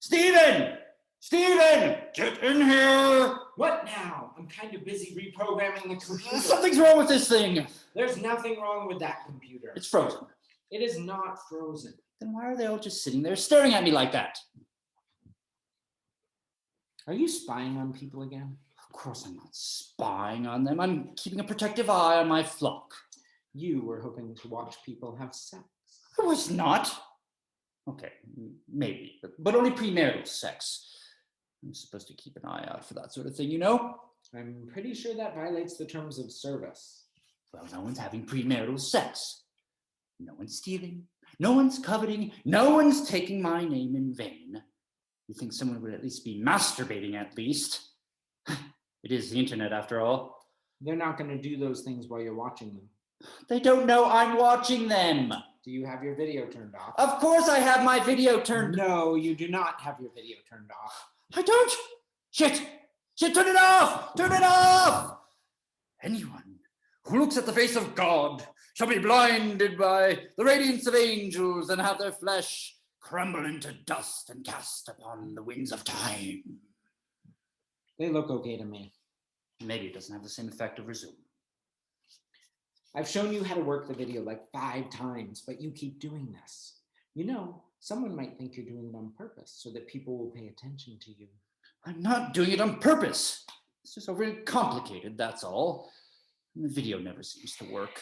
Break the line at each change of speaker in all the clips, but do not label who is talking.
Stephen! Stephen! Get in here!
What now? I'm kind of busy reprogramming the computer.
Something's wrong with this thing.
There's nothing wrong with that computer.
It's frozen.
It is not frozen.
Then why are they all just sitting there staring at me like that?
Are you spying on people again?
Of course I'm not spying on them. I'm keeping a protective eye on my flock.
You were hoping to watch people have sex.
I was not. Okay, maybe, but only premarital sex. I'm supposed to keep an eye out for that sort of thing, you know?
I'm pretty sure that violates the terms of service.
Well, no one's having premarital sex. No one's stealing. No one's coveting. No one's taking my name in vain. You think someone would at least be masturbating, at least? It is the internet, after all.
They're not going to do those things while you're watching them.
They don't know I'm watching them.
Do you have your video turned off?
Of course I have my video turned.
No, you do not have your video turned off.
I don't. Shit. Turn it off. Turn it off. Anyone who looks at the face of God shall be blinded by the radiance of angels and have their flesh crumble into dust and cast upon the winds of time.
They look okay to me.
Maybe it doesn't have the same effect over Zoom.
I've shown you how to work the video like 5 times, but you keep doing this. You know, someone might think you're doing it on purpose so that people will pay attention to you.
I'm not doing it on purpose. It's just overly complicated, that's all. And the video never seems to work.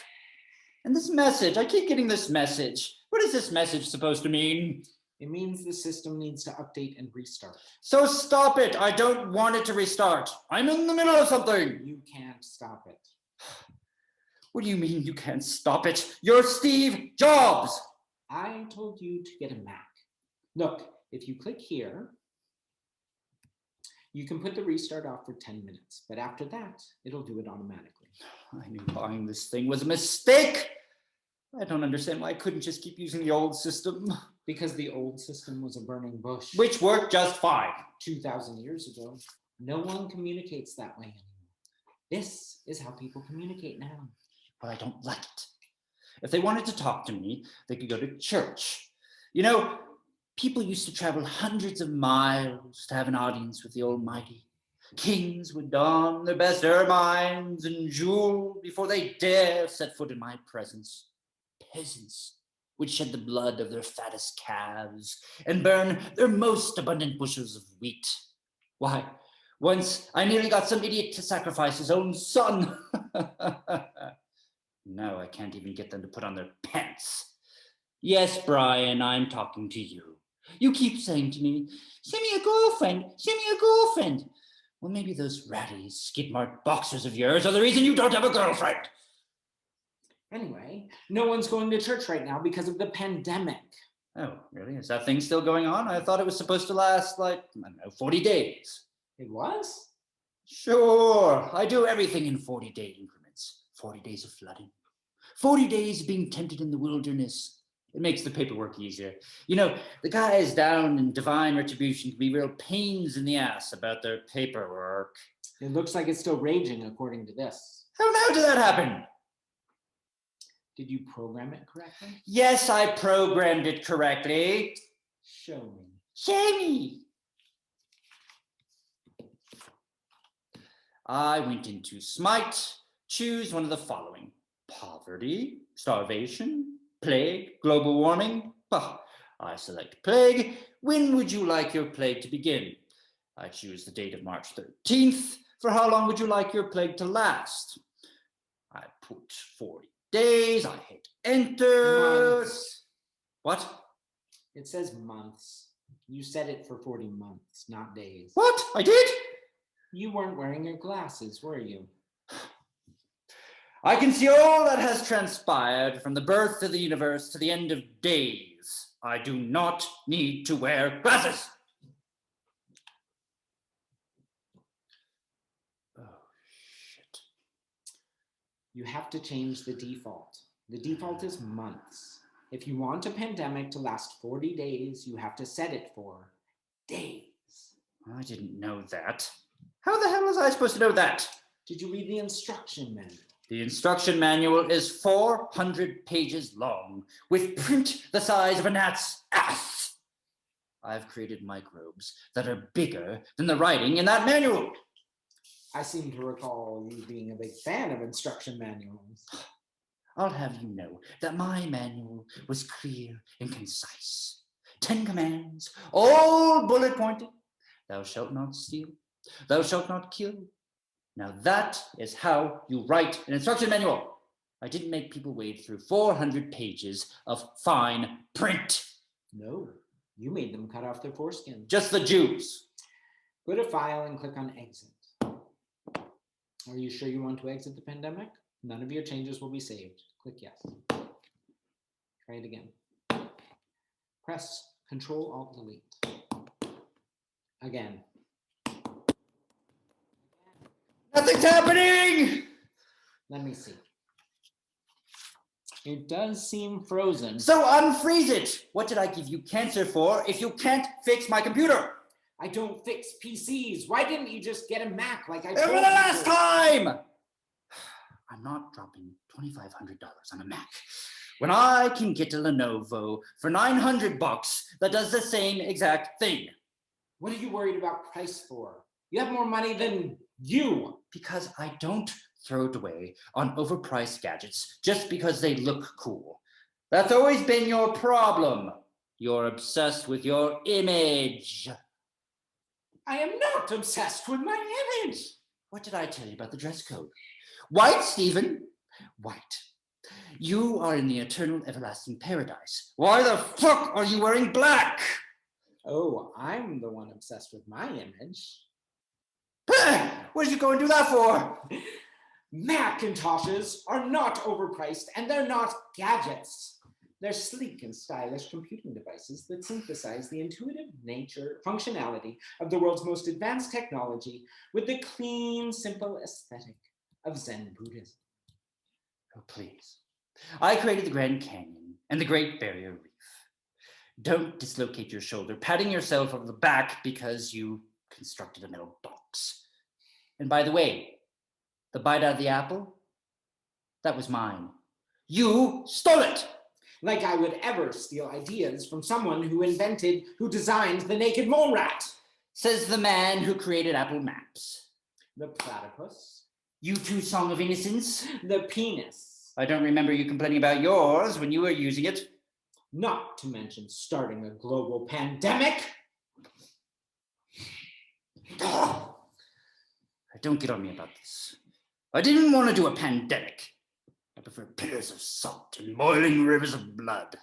And this message, I keep getting this message. What is this message supposed to mean?
It means the system needs to update and restart.
So stop it. I don't want it to restart. I'm in the middle of something.
You can't stop it.
What do you mean you can't stop it? You're Steve Jobs.
I told you to get a Mac. Look, if you click here, you can put the restart off for 10 minutes, but after that, it'll do it automatically.
I knew buying this thing was a mistake. I don't understand why I couldn't just keep using the old system.
Because the old system was a burning bush.
Which worked just fine.
2,000 years ago. No one communicates that way anymore. This is how people communicate now.
But I don't like it. If they wanted to talk to me, they could go to church. You know, people used to travel hundreds of miles to have an audience with the Almighty. Kings would don their best ermines and jewel before they dare set foot in my presence. Peasants would shed the blood of their fattest calves and burn their most abundant bushels of wheat. Why, once I nearly got some idiot to sacrifice his own son. Now I can't even get them to put on their pants. Yes, Brian, I'm talking to you. You keep saying to me, send me a girlfriend, send me a girlfriend. Well, maybe those ratty, skid-marked boxers of yours are the reason you don't have a girlfriend.
Anyway, no one's going to church right now because of the pandemic.
Oh, really? Is that thing still going on? I thought it was supposed to last, like, I don't know, 40 days.
It was?
Sure. I do everything in 40-day increments. 40 days of flooding. 40 days of being tempted in the wilderness. It makes the paperwork easier. You know, the guys down in Divine Retribution can be real pains in the ass about their paperwork.
It looks like it's still raging according to this.
How now did that happen?
Did you program it correctly?
Yes, I programmed it correctly.
Show me.
Show me. I went into Smite. Choose one of the following. Poverty, starvation, plague, global warming. I select plague. When would you like your plague to begin? I choose the date of March 13th. For how long would you like your plague to last? I put 40 days. I hit enter.
Months.
What?
It says months. You set it for 40 months, not days.
What? I did?
You weren't wearing your glasses, were you?
I can see all that has transpired from the birth of the universe to the end of days. I do not need to wear glasses. Oh, shit.
You have to change the default. The default is months. If you want a pandemic to last 40 days, you have to set it for days.
I didn't know that. How the hell was I supposed to know that?
Did you read the instruction manual?
The instruction manual is 400 pages long, with print the size of a gnat's ass. I've created microbes that are bigger than the writing in that manual.
I seem to recall you being a big fan of instruction manuals.
I'll have you know that my manual was clear and concise. 10 commands, all bullet pointed. Thou shalt not steal. Thou shalt not kill. Now that is how you write an instruction manual. I didn't make people wade through 400 pages of fine print.
No, you made them cut off their foreskin.
Just the Jews.
Go to File and click on Exit. Are you sure you want to exit the pandemic? None of your changes will be saved. Click Yes. Try it again. Press Control-Alt-Delete. Again.
Nothing's happening!
Let me see. It does seem frozen.
So unfreeze it! What did I give you cancer for if you can't fix my computer?
I don't fix PCs. Why didn't you just get a Mac like I
For
told
the
you
last
to?
time! I'm not dropping $2,500 on a Mac when I can get a Lenovo for $900 that does the same exact thing.
What are you worried about price for? You have more money than you.
Because I don't throw it away on overpriced gadgets just because they look cool. That's always been your problem. You're obsessed with your image.
I am not obsessed with my image.
What did I tell you about the dress code? White, Stephen. White. You are in the eternal everlasting paradise. Why the fuck are you wearing black?
Oh, I'm the one obsessed with my image.
What did you go and do that for?
Macintoshes are not overpriced and they're not gadgets. They're sleek and stylish computing devices that synthesize the intuitive functionality of the world's most advanced technology with the clean, simple aesthetic of Zen Buddhism.
Oh, please. I created the Grand Canyon and the Great Barrier Reef. Don't dislocate your shoulder, patting yourself on the back because you constructed a metal box. And by the way, the bite out of the apple, that was mine. You stole it!
Like I would ever steal ideas from someone who designed the naked mole rat.
Says the man who created Apple Maps.
The platypus.
U2 Song of Innocence.
The penis.
I don't remember you complaining about yours when you were using it.
Not to mention starting a global pandemic.
Don't get on me about this. I didn't want to do a pandemic. I prefer pillars of salt and boiling rivers of blood.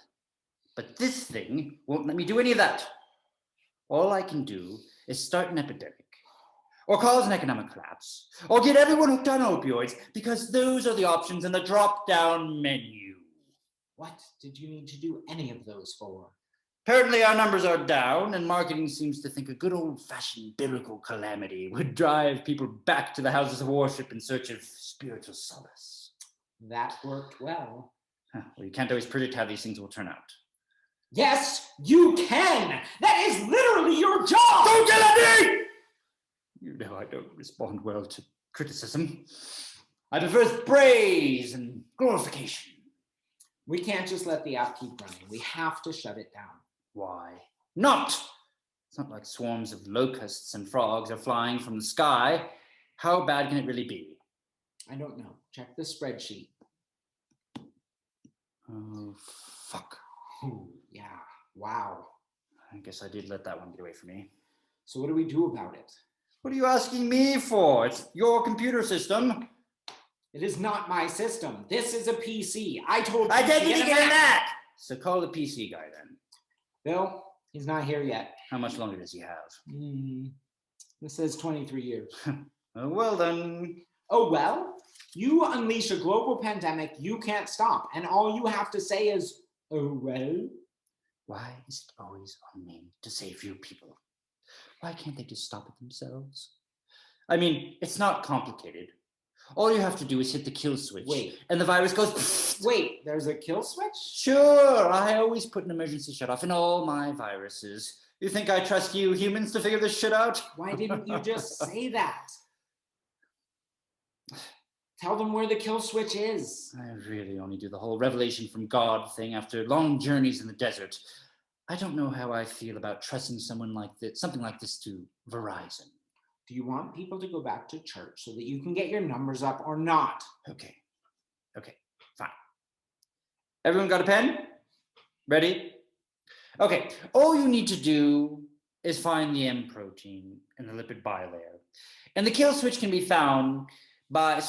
But this thing won't let me do any of that. All I can do is start an epidemic, or cause an economic collapse, or get everyone hooked on opioids, because those are the options in the drop-down menu.
What did you need to do any of those for?
Apparently our numbers are down, and marketing seems to think a good old-fashioned biblical calamity would drive people back to the houses of worship in search of spiritual solace.
That worked well.
Well, you can't always predict how these things will turn out.
Yes, you can! That is literally your job!
Don't yell at me! You know I don't respond well to criticism. I prefer praise and glorification.
We can't just let the app keep running. We have to shut it down.
Why not? It's not like swarms of locusts and frogs are flying from the sky. How bad can it really be?
I don't know. Check the spreadsheet.
Oh, fuck.
Ooh, yeah, wow.
I guess I did let that one get away from me.
So what do we do about it?
What are you asking me for? It's your computer system.
It is not my system. This is a PC. I told you
I did
to
get a Mac. So call the PC guy then.
Bill, he's not here yet.
How much longer does he have?
This says 23 years.
Oh, well then.
Oh, well, you unleash a global pandemic you can't stop. And all you have to say is, oh, well.
Why is it always on me to save you people? Why can't they just stop it themselves? I mean, it's not complicated. All you have to do is hit the kill switch.
Wait.
And the virus goes. Pfft.
Wait, there's a kill switch?
Sure, I always put an emergency shut off in all my viruses. You think I trust you humans to figure this shit out?
Why didn't you just say that? Tell them where the kill switch is.
I really only do the whole revelation from God thing after long journeys in the desert. I don't know how I feel about trusting something like this to Verizon.
Do you want people to go back to church so that you can get your numbers up or not?
Okay, fine. Everyone got a pen? Ready? Okay, all you need to do is find the M protein in the lipid bilayer. And the kill switch can be found by